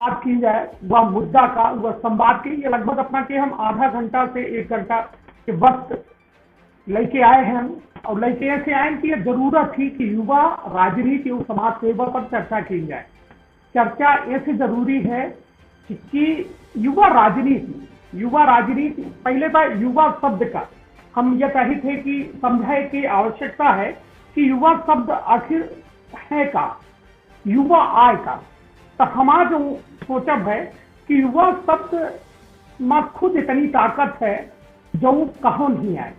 बात की जाए वह मुद्दा का, वह संवाद की, ये लगभग अपना के हम आधा घंटा से 1 घंटा के वक्त लेके आए हैं हम। और लेके ऐसे आए कि यह जरूरत थी कि युवा राजनीति और समाज सेवा पर चर्चा की जाए। चर्चा ऐसे जरूरी है कि युवा राजनीति पहले था युवा शब्द का हम ये कहे थे कि समझाए की आवश्यकता है कि युवा शब्द आखिर है का, युवा आय का। तो हमारा जो सोचब है कि युवा शब्द में खुद इतनी ताकत है जो कहो नहीं आए।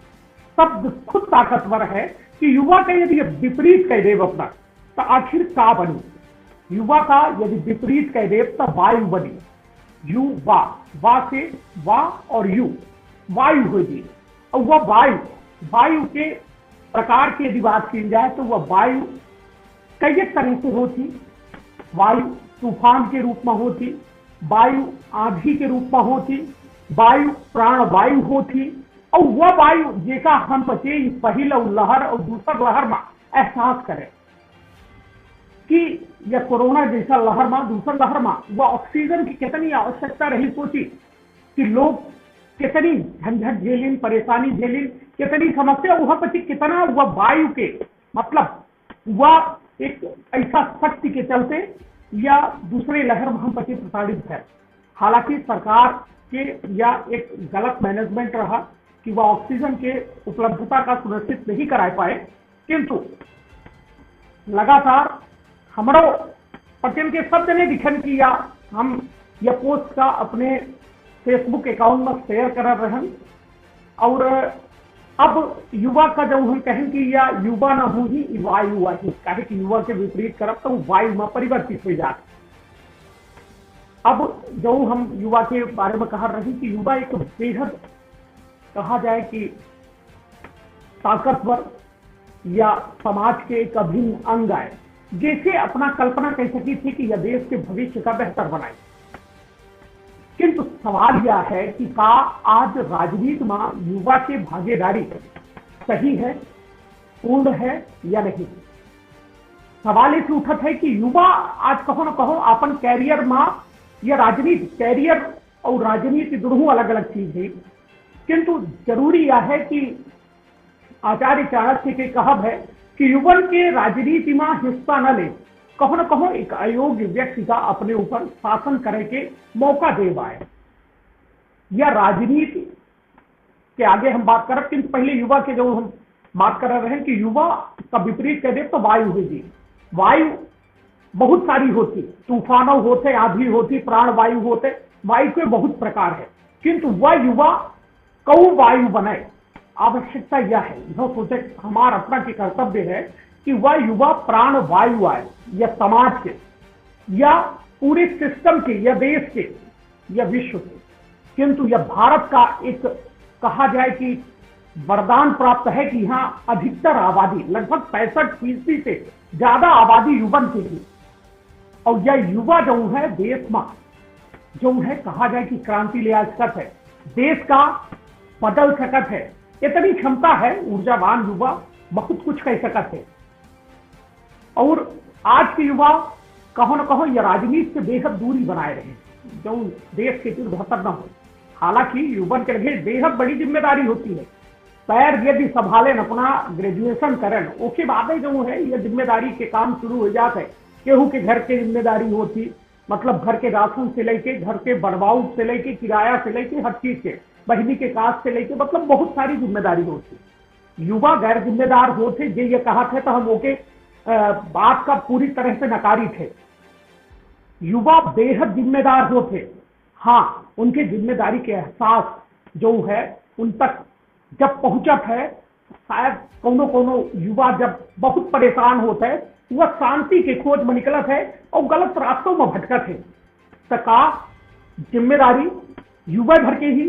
शब्द खुद ताकतवर है कि युवा का यदि विपरीत कह देव अपना तो आखिर का बनी। युवा का यदि विपरीत कह देव तो वायु बनी। युवा, वा से वा और यु वायु होगी। और वह वायु के प्रकार की यदि बात की जाए तो वह वायु कई तरह से होती। वायु तूफान के रूप में होती, वायु आंधी के रूप में होती, वायु प्राण वायु होती। और वह वायु जेका हम बचे पहला लहर और दूसर लहर में एहसास करें कि यह कोरोना जैसा लहर में, दूसर लहर में वह ऑक्सीजन की कितनी आवश्यकता रही। सोची कि लोग कितनी झंझट झेलिन, परेशानी झेलिन, कितनी समस्या, वह पची कितना वह वायु के मतलब वह एक ऐसा शक्ति के चलते या दूसरे लहर में हम पची प्रताड़ित है। हालांकि सरकार के या एक गलत मैनेजमेंट रहा कि वह ऑक्सीजन के उपलब्धता का सुनिश्चित नहीं करा पाए, किंतु लगातार हमारो पटेल के शब्द ने दिखन किया। हम यह पोस्ट का अपने फेसबुक अकाउंट में शेयर कर रहे हैं। और अब युवा का जब हम कहें कि या युवा ना हो ही वायु आई, कहे कि युवा के विपरीत करब तो वायु में परिवर्तित हो जाए। अब जो हम युवा के बारे में कह रहे कि युवा एक बेहद कहा जाए कि ताकतवर या समाज के एक अभिन्न अंग है, जैसे अपना कल्पना कह सकी थी कि यह देश के भविष्य का बेहतर बनाए। किंतु सवाल यह है कि का आज राजनीति में युवा की भागीदारी सही है, पूर्ण है या नहीं। सवाल एक उठत है कि युवा आज कहो न कहो अपन कैरियर में या राजनीति, कैरियर और राजनीति दोनों अलग अलग चीज है। किंतु जरूरी यह है कि आचार्य चाणक्य के कहब है कि युवन के राजनीति में हिस्सा न ले, कहो न कहो एक अयोग्य व्यक्ति का अपने ऊपर शासन करे के मौका दे पाए। या राजनीति के आगे हम बात करें, किंतु पहले युवा के जो हम बात कर रहे हैं कि युवा का विपरीत कह दे तो वायु होगी। वायु बहुत सारी होती, तूफानों होते, आंधी होती, प्राण वायु होते, वायु के बहुत प्रकार है। किंतु वह युवा कौ वायु बनाए, आवश्यकता यह है, यह सोचे हमारा अपना की कर्तव्य है कि वह युवा प्राण वायु आए, या समाज के या पूरे सिस्टम के या देश के या विश्व के। किंतु यह भारत का एक कहा जाए कि वरदान प्राप्त है कि यहाँ अधिकतर आबादी लगभग 65% से ज्यादा आबादी युवन की थी। और यह युवा जो है देश में जो है कहा जाए कि क्रांति ले आ सकत है, देश का बदल सकत है, इतनी क्षमता है। ऊर्जावान युवा बहुत कुछ कह सकत है। और आज के युवा कहो न कहो यह राजनीति से बेहद दूरी बनाए रहे, जो देश के लिए बेहतर न हो। हालांकि युवन के लिए बेहद बड़ी जिम्मेदारी होती है। पैर यदि संभाले अपना ग्रेजुएशन करें, उसके बाद जो है यह जिम्मेदारी के काम शुरू हो जाते हैं। केहू के घर के जिम्मेदारी होती, मतलब घर के राशन से लेके, घर के बड़वाऊ से लेके, किराया से लेके, हर चीज के, बहिनी के काज से लेके, मतलब बहुत सारी जिम्मेदारी होती। युवा गैर जिम्मेदार होते ये कहा थे तो हम ओके बात का पूरी तरह से नकारी थे। युवा बेहद जिम्मेदार होते, हाँ उनके जिम्मेदारी के एहसास जो है उन तक जब पहुंचत है, शायद कोनो युवा जब बहुत परेशान होता है वह शांति के खोज में निकलत है और गलत रास्तों में भटकत है। तो का जिम्मेदारी युवा भर के ही,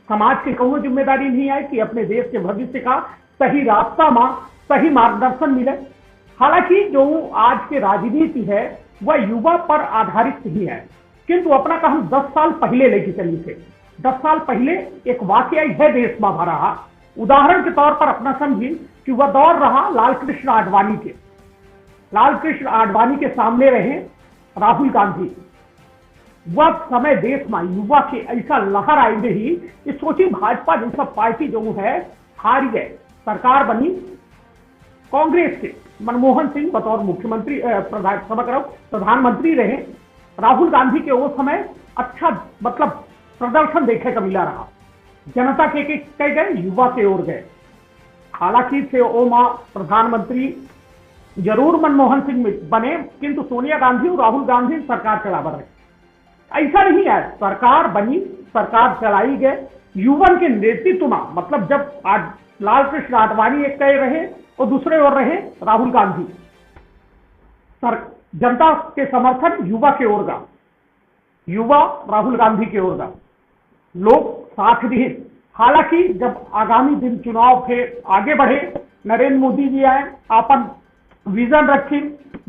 समाज के कोनो जिम्मेदारी नहीं है कि अपने देश के भविष्य का सही रास्ता में सही मार्गदर्शन मिले। हालांकि जो आज के राजनीति है वह युवा पर आधारित ही है। किंतु अपना का हम 10 साल पहले लेके चली थे। 10 साल पहले एक वाकया है देश में रहा। उदाहरण के तौर पर अपना समझी कि वह दौर रहा लाल कृष्ण आडवाणी के। लाल कृष्ण आडवाणी के सामने रहे राहुल गांधी। वह समय देश में युवा के ऐसा लहर आई रही कि सोची भाजपा जैसा पार्टी जो है हार गए, सरकार बनी कांग्रेस के, मनमोहन सिंह बतौर मुख्यमंत्री प्रधानमंत्री रहे, राहुल गांधी के वो समय अच्छा मतलब प्रदर्शन देखे का मिला रहा, जनता के कह गए, युवा के ओर गए। हालांकि से ओ मां प्रधानमंत्री जरूर मनमोहन सिंह बने, किंतु सोनिया गांधी और राहुल गांधी सरकार चला रहे। ऐसा नहीं है, सरकार बनी, सरकार चलाई गए युवन के नेतृत्व में, मतलब जब आज लाल कृष्ण आडवाणी एक कह रहे और दूसरे ओर रहे राहुल गांधी, जनता के समर्थन युवा के ओर का, युवा राहुल गांधी की ओर का, लोग साथ दिए। हालांकि जब आगामी दिन चुनाव के आगे बढ़े, नरेंद्र मोदी जी आए, अपन विजन रखी,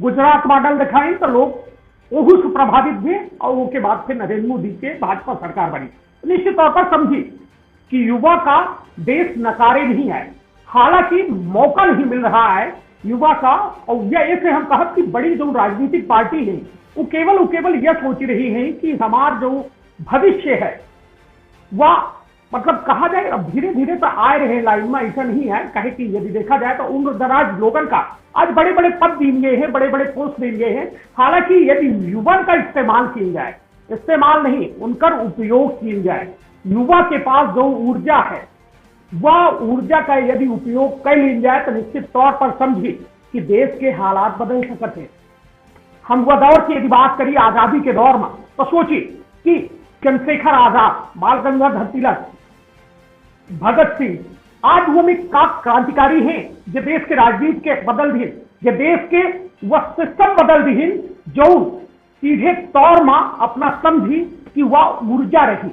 गुजरात मॉडल दिखाई, तो लोग वो प्रभावित हुए और उसके बाद फिर नरेंद्र मोदी के भाजपा सरकार बनी। निश्चित तौर पर समझी कि युवा का देश नकारे नहीं है, हालांकि मौका नहीं मिल रहा है युवा का। और यह ऐसे हम कहा कि बड़ी जो राजनीतिक पार्टी है वो केवल यह सोच रही है कि हमारा जो भविष्य है वह मतलब कहा जाए अब धीरे धीरे तो आए रहे लाइन में, ऐसा नहीं है। कहे कि यदि देखा जाए तो उम्र दराज लोगों का आज बड़े बड़े पद दिए गए हैं, बड़े बड़े पोस्ट दिए गए हैं। हालांकि यदि युवा का इस्तेमाल किया जाए, इस्तेमाल नहीं उनका उपयोग किया जाए, युवा के पास जो ऊर्जा है वह ऊर्जा का यदि उपयोग कर लिया जाए तो निश्चित तौर पर समझी कि देश के हालात बदल सकते हैं। हम वह दौर की यदि बात करिए आजादी के दौर में, तो सोचिए कि चंद्रशेखर आजाद, बाल गंगाधर तिलक, भगत सिंह, आज वो में का क्रांतिकारी हैं जो देश के राजनीति के बदल दिए, जो देश के वह सिस्टम बदल दिए, जो सीधे तौर में अपना समझी कि वह ऊर्जा रही,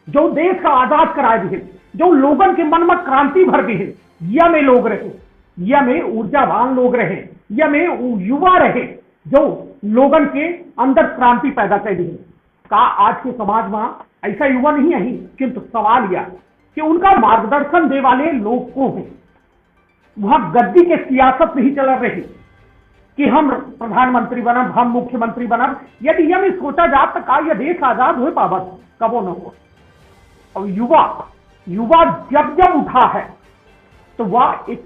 जो देश का आजाद करा दिए, जो लोगों के मन में क्रांति भर दी है, यह में लोग रहे, यह में ऊर्जावान लोग रहे, यह में युवा रहे जो लोगों के अंदर क्रांति पैदा कर दी। का आज के समाज में ऐसा युवा नहीं आई, किंतु सवाल यह कि उनका मार्गदर्शन दे वाले लोग को हैं, वहां गद्दी के सियासत नहीं चल रही कि हम प्रधानमंत्री बनब, हम मुख्यमंत्री बनब। यदि यह में सोचा जाए तो का यह देश आजाद हो पावत कबो न हो। और युवा जब जब उठा है तो वह एक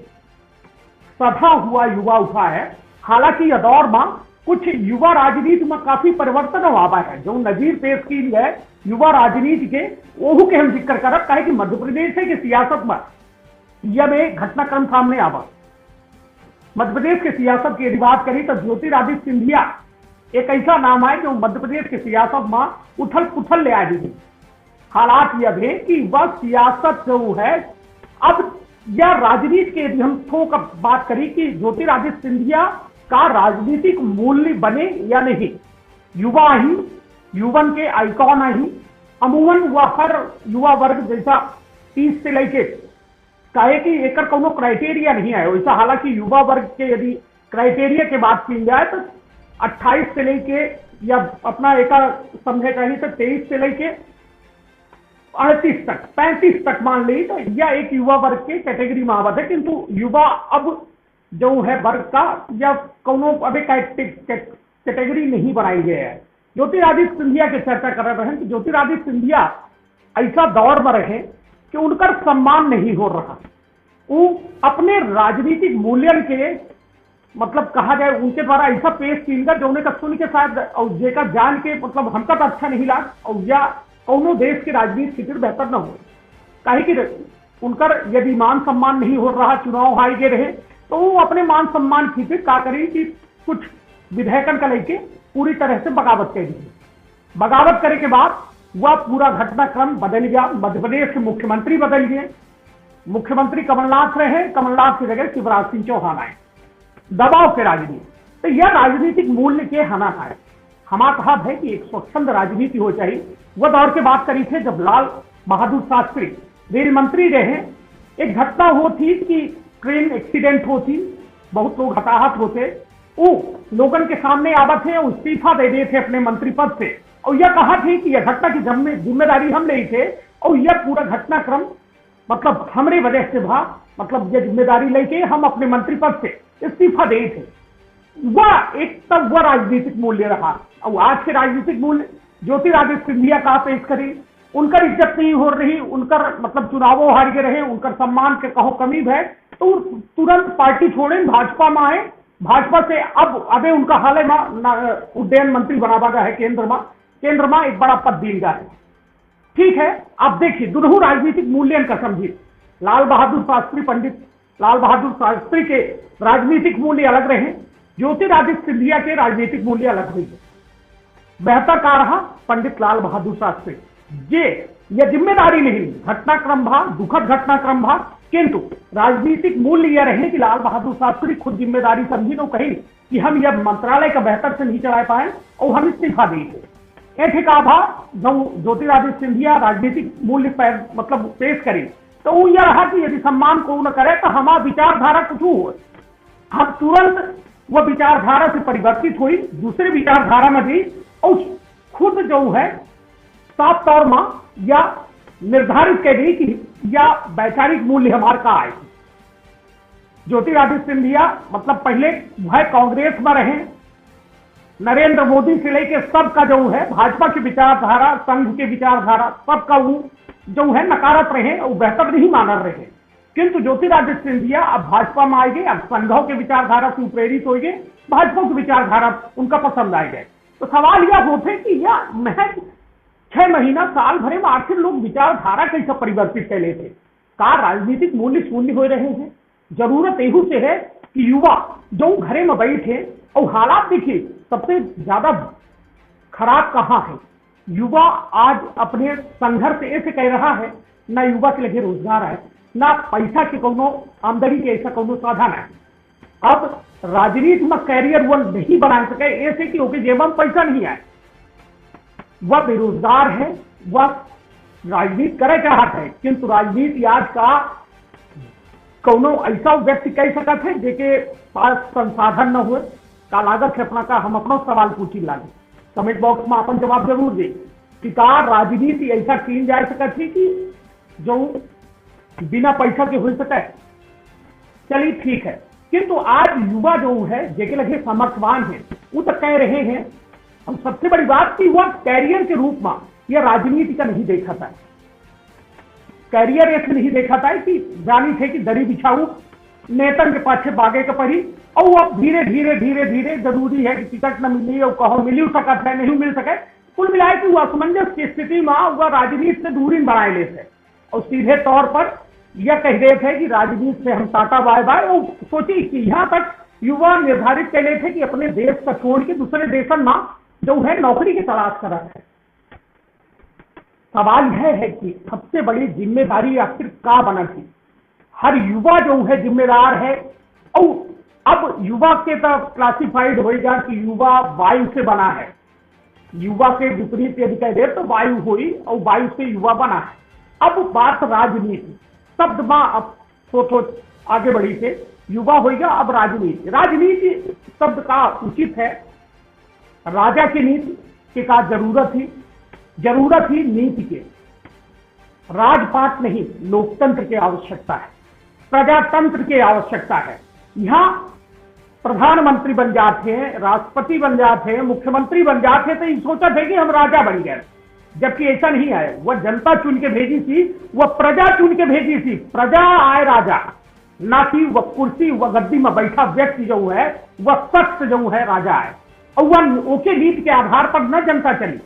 सधा हुआ युवा उठा है। हालांकि यह दौर में कुछ युवा राजनीति में काफी परिवर्तन हुआ है, जो नजीर पेश की है युवा राजनीति के ओहू के हम जिक्र करब, कहे कि मध्य प्रदेश के सियासत में यह में घटनाक्रम सामने आवा। मध्य प्रदेश के सियासत की यदि बात करी तो ज्योतिरादित्य सिंधिया एक ऐसा नाम है जो मध्य प्रदेश के सियासत में उथल पुथल ले आई। हालात यह है कि वह सियासत जो है, अब यह राजनीति के यदि हम थोक बात करी कि ज्योतिरादित्य सिंधिया का राजनीतिक मूल्य बने या नहीं, युवा ही युवन के आइकॉन ही, अमूमन वह हर युवा वर्ग जैसा 30 से लेके कहे कि एक कोनो क्राइटेरिया नहीं है वैसा। हालांकि युवा वर्ग के यदि क्राइटेरिया की बात की जाए तो 28 से लेके या अपना एक समझे कहीं तो 23 से लेके 38 तक 35 तक मान ली तो यह एक युवा वर्ग के कैटेगरी में आवत है। किंतु युवा अब जो है वर्ग का या कोनो अभी कैटेगरी नहीं बनाई गई है। ज्योतिरादित्य सिंधिया की चर्चा कर रहे हैं कि ज्योतिरादित्य सिंधिया ऐसा दौर में रहे कि उनका सम्मान नहीं हो रहा, वो अपने राजनीतिक मूल्यन के मतलब कहा जाए उनके द्वारा ऐसा पेश किया जो उन्हें सुन के साथ और जेकर जान के मतलब हमका तो अच्छा नहीं लगा और या कौनो देश की राजनीति स्थिति बेहतर न हो। कहे कि उनका यदि मान सम्मान नहीं हो रहा, चुनाव हार गए रहे, तो वो अपने मान सम्मान खींचे का करी कि कुछ विधेयकन का लेके पूरी तरह से बगावत कर दी। बगावत करे के बाद वह पूरा घटनाक्रम बदल गया। मध्य प्रदेश के मुख्यमंत्री बदल गए, मुख्यमंत्री कमलनाथ रहे, कमलनाथ की जगह शिवराज सिंह चौहान आए। दबाव के राजनीति, तो यह राजनीतिक मूल्य के हना है। हमारा कहा है कि एक स्वच्छंद राजनीति हो चाहिए। वह दौर की बात करी थे जब लाल बहादुर शास्त्री रेल मंत्री रहे, एक घटना होती कि ट्रेन एक्सीडेंट होती, बहुत लोग हताहत होते, वो लोगों के सामने आवत है और इस्तीफा दे दिए थे अपने मंत्री पद से और यह कहा थी कि यह घटना की जिम्मेदारी हम ले थे और यह पूरा घटनाक्रम मतलब हमारे वजह से था, मतलब यह जिम्मेदारी लेके हम अपने मंत्री पद से इस्तीफा दे थे। वह एक तब वह राजनीतिक मूल्य रहा। और आज के राजनीतिक मूल्य ज्योतिरादित्य सिंधिया कहा पेश करी, उनकर इज्जत नहीं हो रही, उनकर मतलब चुनावों हार के रहे, उनकर सम्मान के कहो कमी है, तो तुरंत पार्टी छोड़े भाजपा में आए। भाजपा से अब अबे उनका हाल है उड्डयन मंत्री बनावा गया है केंद्र में एक बड़ा पद दिल गया है। ठीक है, अब देखिए दोनों राजनीतिक मूल्यन का समझिए। लाल बहादुर शास्त्री, पंडित लाल बहादुर शास्त्री के राजनीतिक मूल्य अलग रहे, ज्योतिरादित्य सिंधिया के राजनीतिक मूल्य अलग हुई है। बेहतर कहा रहा पंडित लाल बहादुर शास्त्री, ये जिम्मेदारी नहीं, घटनाक्रम भा, दुखद घटनाक्रम भा, किंतु राजनीतिक मूल्य यह रहे कि लाल बहादुर शास्त्री खुद जिम्मेदारी समझी तो कही कि हम यह मंत्रालय का बेहतर से नहीं चला पाए और हम इस्तीफा देंगे। एक ठिका भा जो ज्योतिरादित्य सिंधिया राजनीतिक मूल्य मतलब पेश करी, तो वो यह रहा कि यदि सम्मान को न करे तो हमारा विचारधारा कुछ हो, हम तुरंत वह विचारधारा से परिवर्तित हुई, दूसरे विचारधारा में भी, और खुद जो है साफ तौर में या निर्धारित कर दी कि या वैचारिक मूल्य हमारे का आए। ज्योतिरादित्य सिंधिया मतलब पहले वह कांग्रेस में रहे, नरेंद्र मोदी से लेकर सबका जो है भाजपा की विचारधारा, संघ की विचारधारा, सबका वो जो है नकारत रहे और बेहतर नहीं मान रहे। किंतु ज्योतिरादित्य सिंधिया अब भाजपा में आए गए, अब संघों के विचारधारा से प्रेरित हो गए, भाजपा की विचारधारा उनका पसंद आए गए। तो सवाल यह होते कि यह महज 6 महीना साल भरे में आखिर लोग विचारधारा कैसे परिवर्तित कर लेते, का राजनीतिक मूल्य शून्य हो रहे हैं। जरूरत यही से है कि युवा जो घरे में बैठे, और हालात देखिए सबसे ज्यादा खराब कहाँ है, युवा आज अपने संघर्ष ऐसे कह रहा है, ना युवा के लगे रोजगार है, ना पैसा के कोनो आमदनी के ऐसा कोनो साधन है। अब राजनीति में कैरियर वो नहीं बना सके ऐसे कि ओके जेब में पैसा नहीं आए, वह बेरोजगार है, वह राजनीति करे चाहत है, किंतु राजनीति आज का कोनो ऐसा व्यक्ति कह सकत है जेके पास संसाधन न हुए का लागत है अपना का। हम अपना सवाल पूछी लागे, कमेंट बॉक्स में अपन जवाब जरूर दे कि का राजनीति ऐसा की जा सकत है कि जो बिना पैसा के हो सके। चलिए ठीक है, किंतु आज युवा जो है जेके लगे समर्थवान है, वो तो कह रहे हैं, और सबसे बड़ी बात कि वह कैरियर के रूप में यह राजनीति का नहीं देखा था, कैरियर ऐसे नहीं देखा था कि जानी थे कि दरी बिछाऊ नेतन के पाछे बागे के पड़ी, और अब धीरे धीरे धीरे धीरे जरूरी है कि टिकट न मिली और कहो मिल सकत है नहीं मिल सके, कुल मिलाए कि वह असमंजस की स्थिति में वह राजनीति से दूरी बनाए लेते और सीधे तौर पर यह कह रहे थे कि राजनीति से हम टाटा बाय बाय। और सोचिए कि यहाँ तक युवा निर्धारित कर लेते कि अपने देश का छोड़ के दूसरे देशन में जो है नौकरी की तलाश कर रहा है। सवाल यह है कि सबसे बड़ी जिम्मेदारी आखिर का बना थी, हर युवा जो है जिम्मेदार है। और अब युवा के तरफ क्लासिफाइड होगा कि युवा वायु से बना है, युवा के विपरीत यदि कह दे तो वायु हुई और वायु से युवा बना है। अब बात राजनीति शब्द में अब सोच आगे बढ़ी से युवा होगा, अब राजनीति शब्द का उचित है। राजा की नीति के का जरूरत ही नीति के, राजपाट नहीं लोकतंत्र की आवश्यकता है, प्रजातंत्र की आवश्यकता है। यहाँ प्रधानमंत्री बन जाते हैं, राष्ट्रपति बन जाते हैं, मुख्यमंत्री बन जाते तो ये सोचा थे कि हम राजा बन गए, जबकि ऐसा नहीं है। वह जनता चुन के भेजी थी, वह प्रजा चुन के भेजी थी, प्रजा आए राजा, ना कि वह कुर्सी वह गद्दी में बैठा व्यक्ति जो है वह शख्स जो है राजा है। और वह ओके नीति के आधार पर न जनता चली,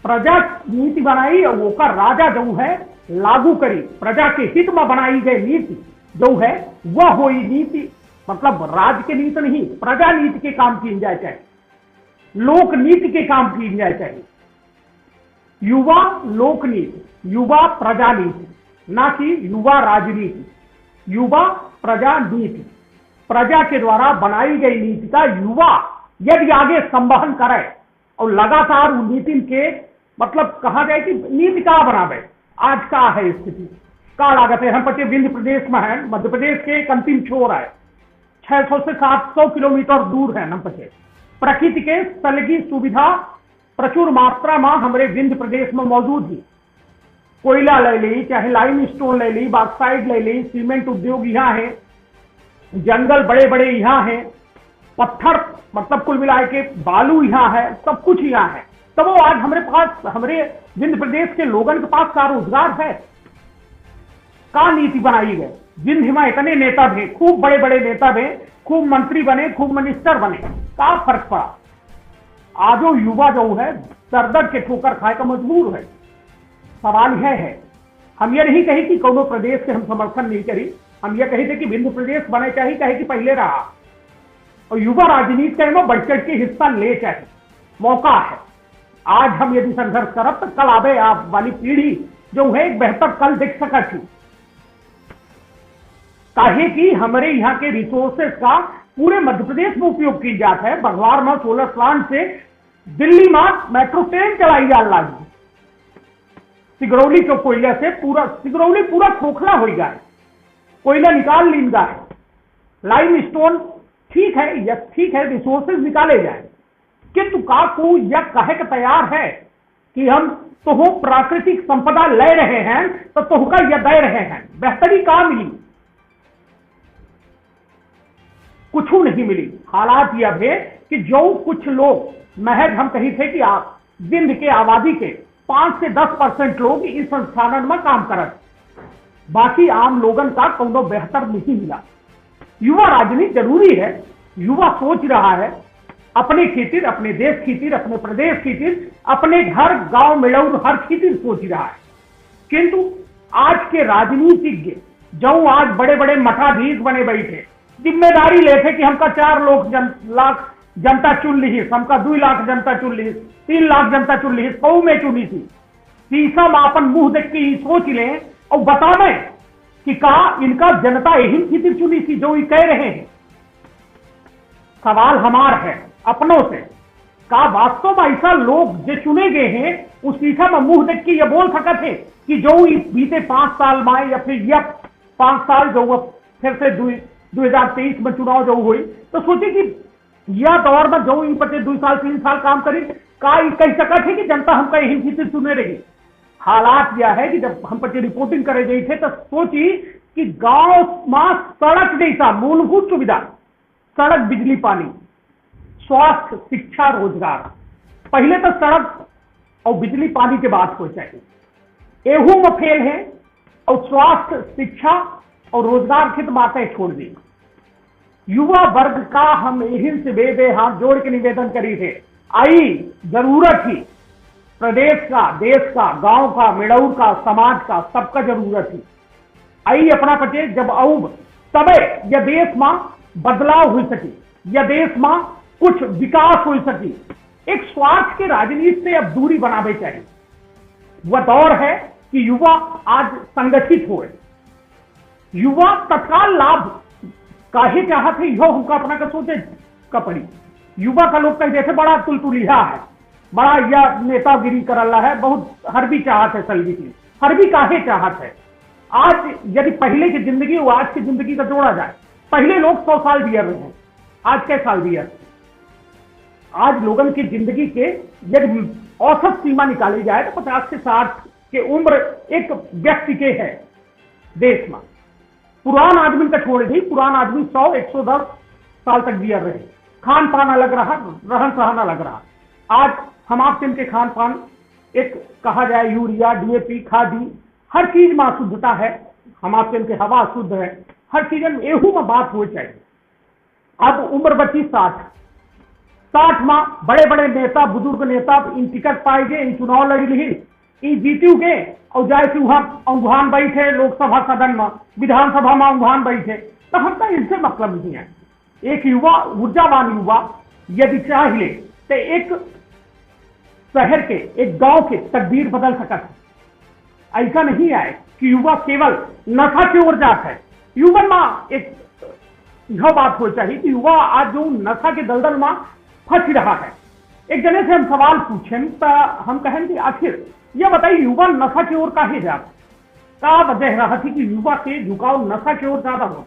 प्रजा नीति बनाई और वो का राजा जो है लागू करी। प्रजा के हित में बनाई गई नीति जो है वह हुई नीति, मतलब राज के नीति नहीं, प्रजा नीति के काम की जाए चाहिए, लोक नीति के काम की जाए चाहिए। युवा लोक नीति, युवा प्रजा नीति, ना कि युवा राजनीति, युवा प्रजा नीति। प्रजा के द्वारा बनाई गई नीति का युवा यदि आगे संवहन करे और लगातार उन नीति के मतलब कहा जाए कि नीति का बनावे, आज का है स्थिति का लागत है। हम पचे विंध्य प्रदेश में है, मध्य प्रदेश के एक अंतिम छोर है, 600 से 700 किलोमीटर दूर है। हम पचे प्रकृति के सलगी सुविधा प्रचुर मात्रा में हमारे विंध्य प्रदेश में मौजूद है। कोयला ले ली, चाहे लाइम स्टोन ले ली, बॉक्साइड ले ली, सीमेंट उद्योग यहाँ है, जंगल बड़े बड़े यहाँ है, पत्थर मतलब कुल मिला के बालू यहाँ है, सब कुछ यहाँ है। तब वो आज हमारे पास, हमारे विंध्य प्रदेश के लोगों के पास का रोजगार है, का नीति बनाई गई। विंध्य में इतने नेता थे, खूब बड़े बड़े नेता थे, खूब मंत्री बने, खूब मिनिस्टर बने, का फर्क पड़ा? आज वो युवा जो है दर दर के ठोकर खाए का मजबूर है। सवाल यह है, हम ये नहीं कही कि कोनो प्रदेश के हम समर्थन नहीं करी, हम ये कही थे कि विंध्य प्रदेश बने चाहिए, कहे कि पहले रहा, और युवा राजनीति के में बढ़ चढ़ के हिस्सा ले चाहिए, मौका है। आज हम यदि संघर्ष करब तो कल आवे आप वाली पीढ़ी जो है एक बेहतर कल देख सका थी। काहे कि हमारे यहाँ के रिसोर्सेस का पूरे मध्य प्रदेश में उपयोग की जाता है। बघवार में 16 प्लांट से दिल्ली में मेट्रो ट्रेन चलाई जा लगी। सिगरौली के कोयला से पूरा सिगरौली पूरा खोखला हो गया है, कोयला निकाल लींदा है। लाइम स्टोन ठीक है, यह ठीक है, रिसोर्सेज निकाले जाए, किंतु का को यह कहे का तैयार है कि हम तो प्राकृतिक संपदा ले रहे हैं तो तुहका यह दे रहे हैं, बेहतरी का मिली? कुछ नहीं मिली। हालात यह है कि जो कुछ लोग, महज हम कही थे कि आप विंध्य के आबादी के 5 से 10% लोग इस संस्थान में काम करत, बाकी आम लोगन का कोनो बेहतर नहीं मिला। युवा राजनीति जरूरी है, युवा सोच रहा है अपने खातिर, अपने देश खातिर, अपने प्रदेश खातिर, अपने घर गांव मेड़ौर हर खातिर सोच रहा है। किंतु आज के राजनीतिज्ञ जो आज बड़े बड़े मठाधीश बने बैठे, जिम्मेदारी लेते कि हमका 4 लाख जनता चुन ली, हमका 2 लाख जनता चुन ली, 3 लाख जनता चुन ली, 100 में चुनी थी। तीसरा अपन मुंह देख के सोच लें और बतावे कि का इनका जनता यही खातिर चुनी थी जो ये कह रहे हैं। सवाल हमार है अपनों से, का वास्तव में ऐसा लोग जो चुने गए हैं उस सीखा में मुंह देख के ये बोल सकते थे कि जो बीते 5 साल में या फिर यह 5 साल जो फिर से 2023 में चुनाव जो हुई तो सोचे कि यह दौर में जो इन पते 2 साल 3 साल काम करी, का कह सका थे कि जनता हमका यही खातिर चुने रही। हालात यह है कि जब हम पर रिपोर्टिंग करे गई थे तो सोची कि गांव में सड़क जैसा मूलभूत सुविधा, सड़क, बिजली, पानी, स्वास्थ्य, शिक्षा, रोजगार, पहले तो सड़क और बिजली पानी के बात हो चाहिए, एहू में फेल है। और स्वास्थ्य, शिक्षा और रोजगार की तो बातें छोड़ दी। युवा वर्ग का हम यही से बे हाथ जोड़ के निवेदन करी थे, आई जरूरत ही प्रदेश का, देश का, गांव का, मेड़ौर का, समाज का, सबका जरूरत थी। आई अपना पचे जब आऊब तबे यह देश में बदलाव हो सकी, यह देश में कुछ विकास हो सकी। एक स्वार्थ के राजनीति से अब दूरी बनावे चाहिए। वह दौर है कि युवा आज संगठित हो, युवा तत्काल लाभ काहे चाहते यो हमको अपना का सोचे का पड़ी। युवा का लोग कह जैसे बड़ा तुलतुलिया है, बड़ा यह नेतागिरी कर रहा है, बहुत हर भी चाहत है, सलगी की हर भी काहे चाहत है। आज यदि पहले की जिंदगी और आज की जिंदगी का जोड़ा जाए, पहले लोग 100 साल जिया रहे हैं, आज के साल जिया। आज लोगों की जिंदगी के यदि औसत सीमा निकाली जाए तो 50 से 60 के उम्र एक व्यक्ति के है देश में। पुरान आदमी का छोड़ दी, पुरान आदमी 100-110 साल तक जिया रहे। खान पान अलग रहा, रहन सहन अलग रहा। आज हम आपसे इनके खान पान एक कहा जाए यूरिया, डीएपी, खादी, हर चीज में अशुद्धता है। हम आपसे इनके हवा शुद्ध है, हर चीज में एहू में बात हो चाहिए। अब उम्र बची 60 में बड़े बड़े नेता, बुजुर्ग नेता इन टिकट पाए गए, इन चुनाव लड़ी ली, इन जीतू गए और जाए कि वहां अंगुहान बैठे लोकसभा सदन में, विधानसभा में अंगुहान बैठे, तो हमका इनसे मतलब नहीं है। एक युवा, ऊर्जावान युवा यदि चाहिए तो एक शहर के, एक गांव के तकदीर बदल सकता है। ऐसा नहीं है कि युवा केवल नशा की ओर जाता है। युवा में एक यह बात हो चाहिए कि युवा आज जो नशा के दलदल में फंस रहा है। एक जने से हम सवाल पूछें तो हम कहें कि आखिर यह बताइए युवा नशा की ओर काहे जाता, क्या वजह रहा थी कि युवा के झुकाव नशा की ओर ज्यादा हो?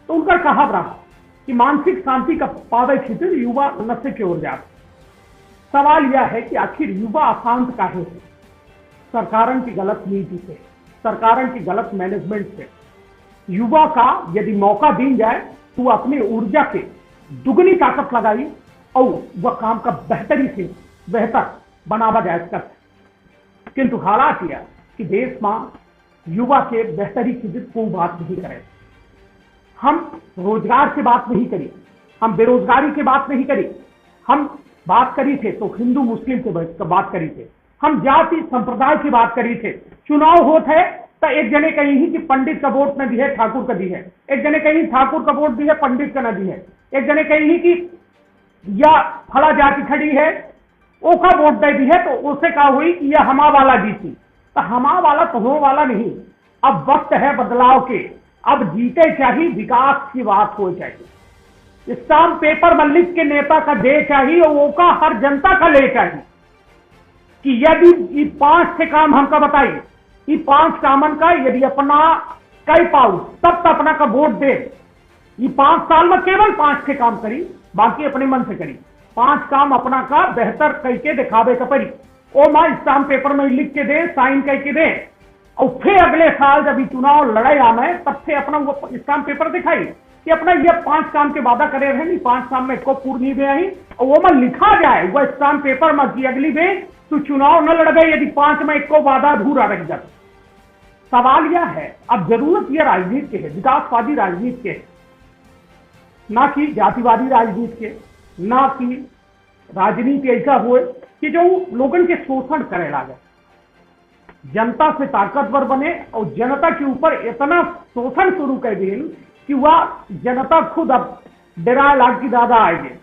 तो उनका कहा रहा कि मानसिक शांति का पावे क्षेत्र युवा नशे की ओर जाता। सवाल यह है कि आखिर युवा अशांत काहे है? सरकारों की गलत नीति से, सरकारों की गलत मैनेजमेंट से। युवा का यदि मौका दी जाए तो अपनी ऊर्जा के दुगनी ताकत लगाई और वह काम का बेहतरी से बेहतर बनावा जाए कर, किंतु हालात यह कि देश में युवा के बेहतरी की कोई बात नहीं करे। हम रोजगार की बात नहीं करी, हम बेरोजगारी की बात नहीं करी, हम बात करी थे तो हिंदू मुस्लिम की बात करी थे, हम जाति संप्रदाय की बात करी थे। चुनाव होते है तो एक जने कहीं ही कि पंडित का वोट न दी है ठाकुर का दी है, एक जने कहीं ठाकुर का वोट दी है पंडित का न दी है, एक जने कहीं ही कि या फला जाति खड़ी है ओका वोट दे दी है तो उसे कहा हुई कि यह हमा वाला जीती। तो हमा वाला तो हो वाला नहीं, अब वक्त है बदलाव के, अब जीते चाहिए, विकास की बात हो चाहिए। स्टाम्प पेपर में लिख के नेता का दे चाहिए और वो का हर जनता का ले चाहिए कि यदि ये 5 से काम हमका बताइए, ये 5 कामन का यदि अपना कई पाऊ तब तो अपना का वोट दे। ये 5 साल में केवल 5 से काम करी, बाकी अपने मन से करी। 5 काम अपना का बेहतर करके दिखावे का परी, ओ मां स्टाम्प पेपर में लिख के दे, साइन करके दे, और फिर अगले साल जब चुनाव लड़ाई आना तब से अपना वो स्टाम्प पेपर दिखाई कि अपना ये 5 काम के वादा करे रहे, 5 काम में इसको पूर्ण दे आई, और वो में लिखा जाए वो स्टाम्प पेपर में कि अगली बे तो चुनाव न लड़ गए यदि 5 में इसको वादा अधूरा रह जाता। सवाल यह है, अब जरूरत यह राजनीति के है, विकासवादी राजनीति के है, ना कि जातिवादी राजनीति के, ना कि राजनीति ऐसा हो कि जो लोगों के शोषण करे लागे, जनता से ताकतवर बने और जनता के ऊपर इतना शोषण शुरू कर दिए कि वह जनता खुद अब डरा लाग की दादा आएंगे।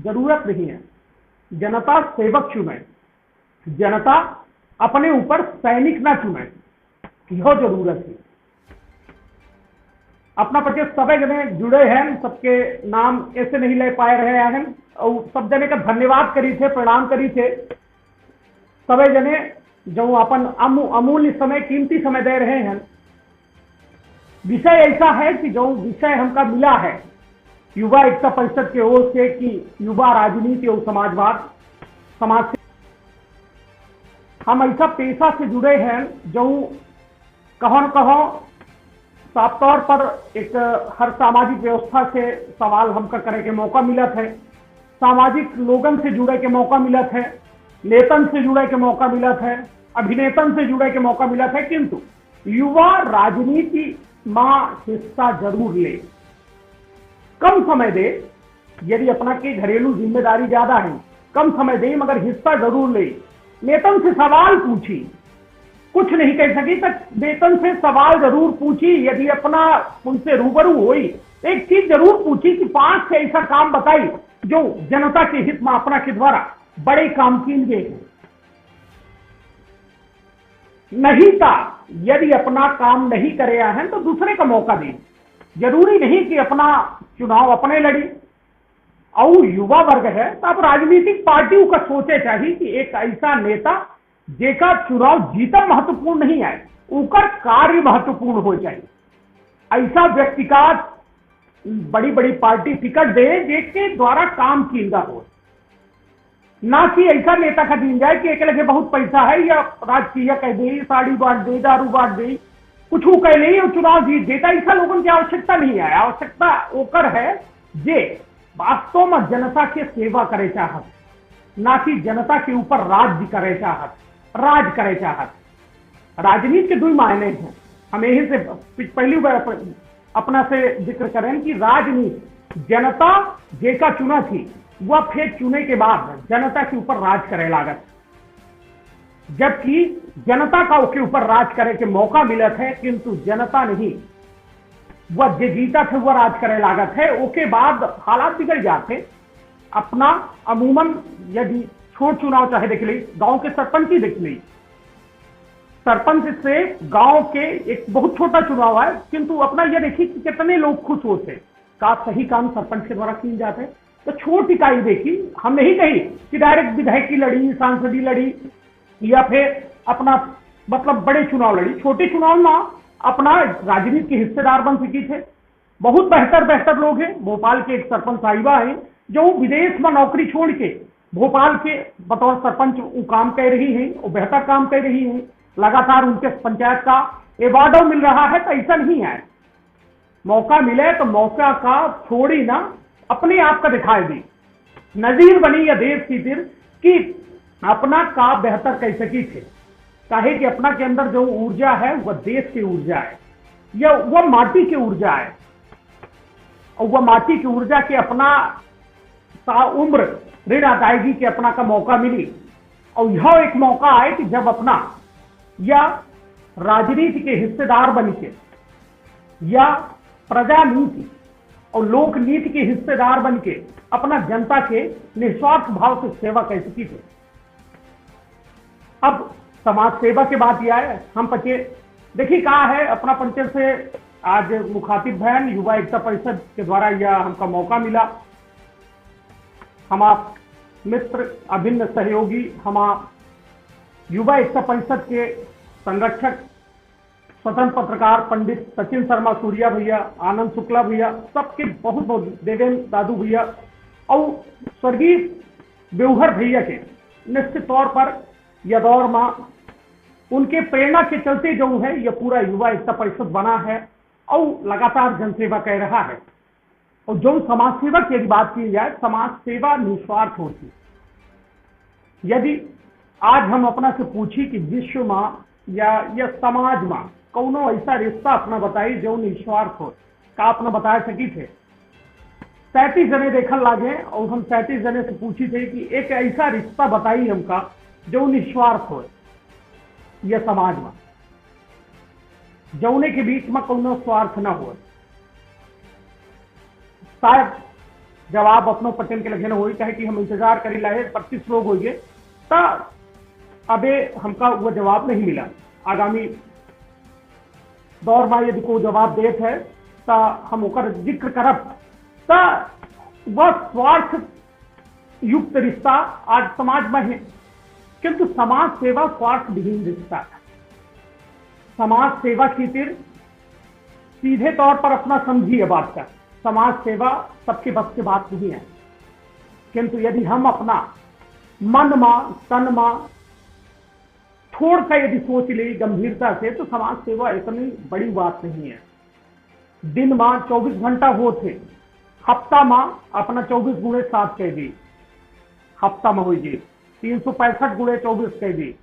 जरूरत नहीं है, जनता सेवक चुने, जनता अपने ऊपर सैनिक ना चुने, यह जरूरत है। अपना पचे सब जने जुड़े हैं, सबके नाम ऐसे नहीं ले पाए रहे हैं और सब जने का धन्यवाद करी थे, प्रणाम करी थे। सब जने जो अपन अमूल्य समय, कीमती समय दे रहे हैं। विषय ऐसा है कि जो विषय हमका मिला है युवा एकता परिषद के ओर से कि युवा राजनीति और समाजवाद, समाज से हम ऐसा पेशा से जुड़े हैं जो कहो न कहो साफ तौर पर एक हर सामाजिक व्यवस्था से सवाल हमका करे के मौका मिलत है, सामाजिक लोगन से जुड़े के मौका मिलत है, नेतन से जुड़े के मौका मिलत है, अभिनेतन से जुड़े के मौका मिलत है, किंतु युवा राजनीति में हिस्सा जरूर ले, कम समय दे। यदि अपना की घरेलू जिम्मेदारी ज्यादा है, कम समय दे मगर हिस्सा जरूर ले। नेतन से सवाल पूछी, कुछ नहीं कह सकी तक वेतन से सवाल जरूर पूछी। यदि अपना उनसे रूबरू हुई एक चीज जरूर पूछी कि 5 से ऐसा काम बताई जो जनता के हित में अपना के द्वारा बड़े काम किए हैं। नहीं था यदि अपना काम नहीं करे हैं तो दूसरे का मौका दें। जरूरी नहीं कि अपना चुनाव अपने लड़ी। और युवा वर्ग है तो अब राजनीतिक पार्टियों का सोचे चाहिए कि एक ऐसा नेता जेका चुनाव जीता महत्वपूर्ण नहीं है, उनका कार्य महत्वपूर्ण हो चाहिए। ऐसा व्यक्ति का बड़ी बड़ी पार्टी टिकट दे जिसके द्वारा काम किया हो, ना कि ऐसा नेता का दिन जाए कि एक लगे बहुत पैसा है या राजकीय कह दे, साड़ी बांट दे, दारू बांट दे, कुछ कह ले और चुनाव जीत देता। ऐसा लोगों की आवश्यकता नहीं है। आवश्यकता ओकर है जे वास्तव में जनता के सेवा करे चाहत, ना कि जनता के ऊपर राज्य करे चाहत, राज करे चाहत। राजनीति के 2 मायने हैं। हम यही से पहली बार अपना से जिक्र करें कि राजनीति जनता जेका चुना थी वह फिर चुने के बाद जनता के ऊपर राज करे लागत, जबकि जनता का उसके ऊपर राज करे के मौका मिलत है, किंतु जनता नहीं, वह जे जीता थे वह राज करे लागत है। उसके बाद हालात बिगड़ जाते। अपना अमूमन यदि छोट चुनाव चाहे देख ली, गांव के सरपंच ही देख ली, सरपंच से गांव के एक बहुत छोटा चुनाव है, किंतु अपना यह देखिए कि कितने लोग खुश होते का सही काम सरपंच के द्वारा किए जाते। तो छोटी इकाई देखी, हम नहीं कही कि डायरेक्ट विधायक की लड़ी, सांसदी लड़ी या फिर अपना मतलब बड़े चुनाव लड़ी। छोटे चुनाव में अपना राजनीति के हिस्सेदार बन सकी थे। बहुत बेहतर लोग हैं। भोपाल के एक सरपंच साहिबा है जो विदेश में नौकरी छोड़ के भोपाल के बतौर सरपंच काम कर रही है और बेहतर काम कर रही है। लगातार उनके पंचायत का अवार्ड मिल रहा है। तो ऐसा नहीं है, मौका मिले तो मौका का छोड़ी ना अपने आप का दिखाई दी। नजीर बनी या देश की तीर कि अपना का बेहतर कह सकी थे। काहे कि अपना के अंदर जो ऊर्जा है वह देश की ऊर्जा है, या वह माटी की ऊर्जा है, और वह माटी की ऊर्जा के अपना सा उम्र ऋण अदायगी के अपना का मौका मिली। और यह एक मौका आए कि जब अपना या राजनीति के हिस्सेदार बन के, या प्रजा नीति और लोक नीति के हिस्सेदार बन के अपना जनता के निस्वार्थ भाव से सेवा कर सकी थे। अब समाज सेवा के बात यह है, हम पचे देखिए कहा है अपना पंचायत से आज मुखातिब बहन युवा एकता परिषद के द्वारा यह हमका मौका मिला। हम आप मित्र अभिन्न सहयोगी, हम युवा एकता परिषद के संरक्षक स्वतंत्र पत्रकार पंडित सचिन शर्मा सूर्या भैया, आनंद शुक्ला भैया, सबके बहुत बहुत देवेंद्र दादू भैया और स्वर्गीय बेउहर भैया के निश्चित तौर पर यह दौर मां उनके प्रेरणा के चलते जो है यह पूरा युवा एकता परिषद बना है और लगातार जनसेवा कर रहा है। और जो समाज सेवा की यदि बात की जाए, समाज सेवा निस्वार्थ होती। यदि आज हम अपना से पूछी कि विश्व में या समाज में कौनो ऐसा रिश्ता अपना बताई जो निस्वार्थ हो, का अपना बता सकी थे? 37 जने देखल लागे और हम 37 जने से पूछी थे कि एक ऐसा रिश्ता बताई हमका जो निस्वार्थ हो यह समाज में, जौने के बीच में कोनो स्वार्थ न हो। शायद जवाब अपनों पटेल के लगे न हो, चाहे कि हम इंतजार करी लाए 25 लोग होइए तो अबे हमका वो जवाब नहीं मिला। आगामी दौर में यदि कोई जवाब देत है तो हम ओकर जिक्र करब। तो वह स्वार्थ युक्त रिश्ता आज समाज में है, किंतु समाज सेवा स्वार्थ विहीन रिश्ता है। समाज सेवा की तीर सीधे तौर पर अपना समझिए बात का, समाज सेवा सबके बस की बात नहीं है। किंतु यदि हम अपना मन में तन में थोड़ा सा यदि सोच ले गंभीरता से, तो समाज सेवा इतनी बड़ी बात नहीं है। दिन में 24 घंटा होते, हफ्ता में अपना 24 गुणे 7 कह दी, हफ्ता में हो जी 365 गुणे 24 कह दी,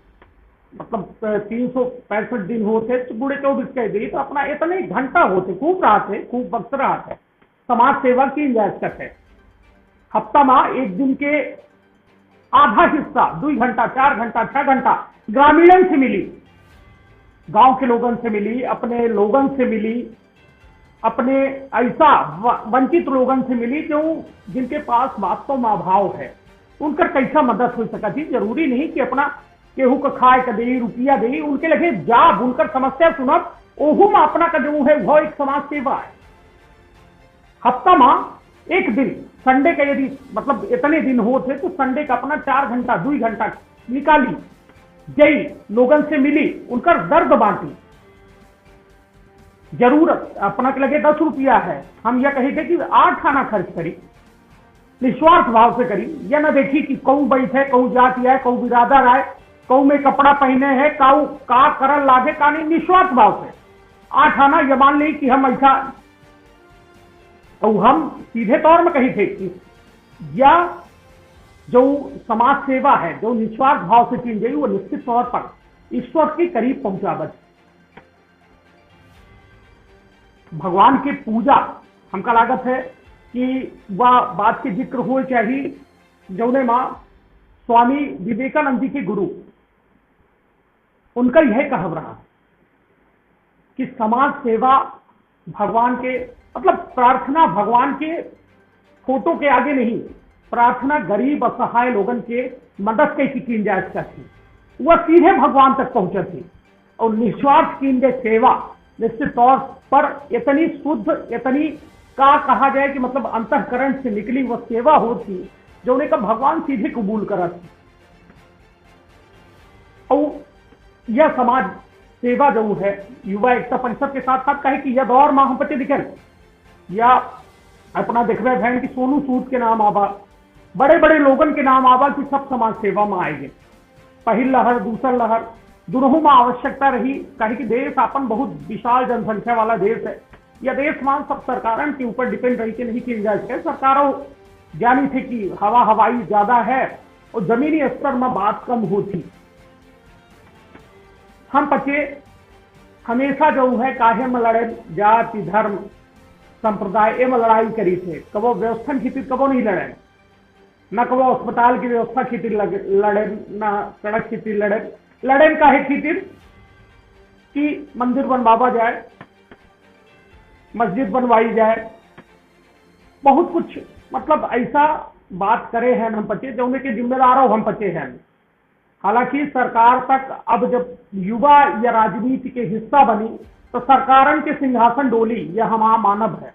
मतलब 365 दिन होते गुणे 24 कह दी, तो अपना इतने घंटा होते, खूब रात है, खूब वक्त रात है समाज सेवा की इजाजत है। हफ्ता में एक दिन के आधा हिस्सा 2 घंटा 4 घंटा 6 घंटा ग्रामीणों से मिली, गांव के लोगों से मिली, अपने लोगों से मिली, अपने ऐसा वंचित लोगों से मिली जो जिनके पास वास्तव में अभाव है, उनकर कैसा मदद हो सका थी। जरूरी नहीं कि अपना केहू का खाए का दे रुपया दे, उनके लगे जाब उनकर समस्या सुनब, ओहू में अपना का जो है वह एक समाज सेवा है। हफ्ता में एक दिन संडे का यदि मतलब इतने दिन होते तो संडे का अपना 4 घंटा 2 घंटा निकाली, जई लोगों से मिली, उनका दर्द बांटी। जरूरत अपना के लगे 10 रुपया है, हम यह कहेंगे कि 8 आना खर्च करी, निस्वार्थ भाव से करी, यह न देखी कि कऊ बैठे, कऊ जाति है, कऊ बिरादर आए, कऊ में कपड़ा पहने है, काऊ का करल लागे का नहीं, निस्वार्थ भाव से 8 आना। यह मान ली कि हम ऐसा, और हम सीधे तौर में कही थे कि या जो समाज सेवा है जो निस्वार्थ भाव से की गई वो निश्चित तौर पर ईश्वर के करीब पहुंचावत। भगवान की पूजा हमका लागत है कि वह बात के जिक्र हो चाहिए जौने मां स्वामी विवेकानंद जी के गुरु, उनका यह कहव रहा कि समाज सेवा भगवान के मतलब प्रार्थना भगवान के फोटो के आगे नहीं, प्रार्थना गरीब असहाय लोगन के मदद के की जायज थी, वह सीधे भगवान तक पहुंचे थी। और निस्वार्थ की सेवा निश्चित तौर पर इतनी शुद्ध, इतनी का कहा जाए कि मतलब अंतःकरण से निकली वह सेवा होती जो उन्हें का भगवान सीधे कबूल करा थी। और यह समाज सेवा जो है युवा एकता परिषद के साथ साथ कहे कि यह दौर में हम पचे दिखे या अपना देखबे बहन की सोनू सूद के नाम आवा, बड़े बड़े लोगन के नाम आवा कि सब समाज सेवा में आएंगे। पहली लहर दूसर लहर दोनों में आवश्यकता रही, कहे कि देश अपन बहुत विशाल जनसंख्या वाला देश है, यह देश मान सब सरकारों के ऊपर डिपेंड रही के नहीं की जाए। सरकारों जानी थे कि हवाई ज्यादा है और जमीनी स्तर में बात कम होती। हम बच्चे हमेशा जो है काहे में लड़े, जाति धर्म संप्रदाय एम लड़ाई करी थे, कबो व्यवस्था खातिर कबो नहीं लड़े, न कबो अस्पताल की व्यवस्था खातिर लड़े, न सड़क खातिर लड़े। लड़े काहे खातिर कि मंदिर बनवावा जाए, मस्जिद बनवाई जाए, बहुत कुछ मतलब ऐसा बात करे हैं हम बच्चे जो के जिम्मेदार हो हम बच्चे हैं। हालांकि सरकार तक अब जब युवा या राजनीति के हिस्सा बनी तो सरकारन के सिंहासन डोली, यह हमारा मानव है।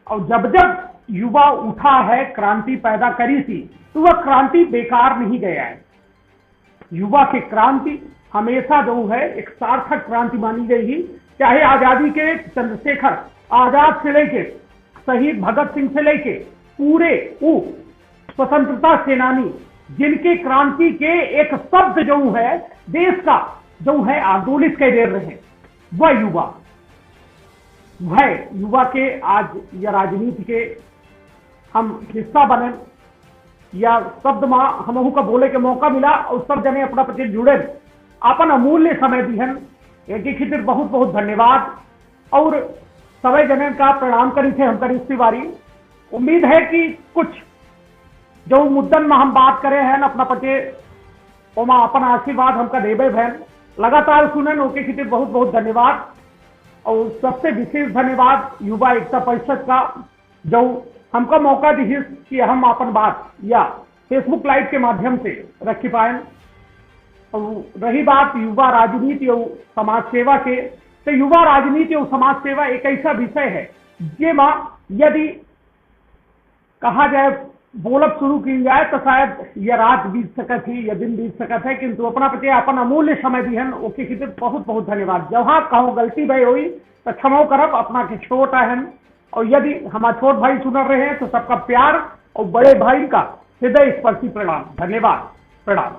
और जब जब युवा उठा है, क्रांति पैदा करी थी, तो वह क्रांति बेकार नहीं गया है। युवा की क्रांति हमेशा जो है एक सार्थक क्रांति मानी गई ही। चाहे आजादी के चंद्रशेखर आजाद से लेके शहीद भगत सिंह से लेके पूरे स्वतंत्रता सेनानी जिनके क्रांति के एक शब्द जो है देश का जो है आंदोलित कर दे रहे हैं, वह युवा के आज या राजनीति के हम हिस्सा बने या शब्द में हमहू का बोले के मौका मिला और सब जने अपना प्रति जुड़े, अपन अमूल्य समय दिहन, एक खातिर बहुत बहुत धन्यवाद। और सभी जने का प्रणाम करी थे हम करी तिवारी। उम्मीद है कि कुछ जो मुद्दन में हम बात करे हैं अपना पचे ओमा अपन आशीर्वाद हमका देवे भैन, लगातार सुनन ओके खातिर बहुत बहुत धन्यवाद। और सबसे विशेष धन्यवाद युवा एकता परिषद का जो हमको मौका दी कि हम अपन बात या फेसबुक लाइव के माध्यम से रखी पाए। और रही बात युवा राजनीति और समाज सेवा के, तो युवा राजनीति और समाज सेवा एक ऐसा विषय है जेमा यदि कहा जाए बोलब शुरू की जाए तो शायद यह रात बीत सकत है या दिन बीत सकत है, किंतु अपना प्रति अपन अमूल्य समय दिहन ओके खातिर बहुत बहुत धन्यवाद। जहाँ कहूँ गलती भाई हुई तो क्षमा करब, अपना के छोटा है। और यदि हमारे छोट भाई सुन रहे हैं तो सबका प्यार और बड़े भाई का हृदय स्पर्शी प्रणाम, धन्यवाद, प्रणाम।